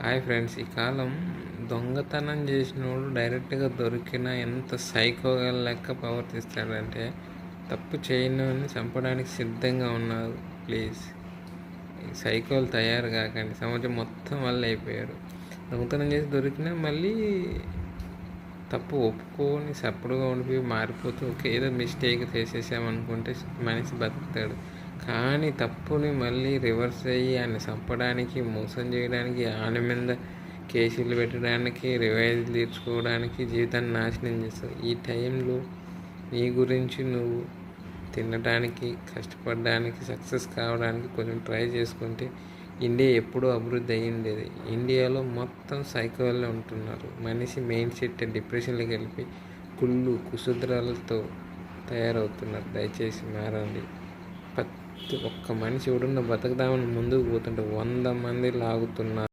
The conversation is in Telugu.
హాయ్ ఫ్రెండ్స్, ఈ కాలం దొంగతనం చేసినోడు డైరెక్ట్గా దొరికినా ఎంత సైకోగా లెక్క ప్రవర్తిస్తాడంటే, తప్పు చేయనోడిని చంపడానికి సిద్ధంగా ఉన్నారు. ప్లీజ్, ఈ సైకోలు తయారు కాకండి. సమాజం మొత్తం వల్ల అయిపోయారు. దొంగతనం చేసి దొరికినా మళ్ళీ తప్పు ఒప్పుకొని సప్పుడుగా ఉండిపోయి మారిపోతూ ఏదో మిస్టేక్ చేసేసామనుకుంటే మనిషి బతుకుతాడు. కానీ తప్పుని మళ్ళీ రివర్స్ అయ్యి ఆయన చంపడానికి, మోసం చేయడానికి, ఆయన మీద కేసులు పెట్టడానికి, రివైజ్ తీర్చుకోవడానికి జీవితాన్ని నాశనం చేస్తావు. ఈ టైంలో నీ గురించి నువ్వు తినడానికి, కష్టపడడానికి, సక్సెస్ కావడానికి కొంచెం ట్రై చేసుకుంటే ఇండియా ఎప్పుడూ అభివృద్ధి అయ్యిండేది. ఇండియాలో మొత్తం సైకోలే ఉంటున్నారు. మనిషి మైండ్ సెట్ డిప్రెషన్లోకి వెళ్ళి కుళ్ళు కుశుద్రాలతో తయారవుతున్నారు. దయచేసి మారండి. ప్రతి ఒక్క మనిషి ఎవడున్న బతకదామని ముందుకు పోతుంటే 100 మంది లాగుతున్నారు.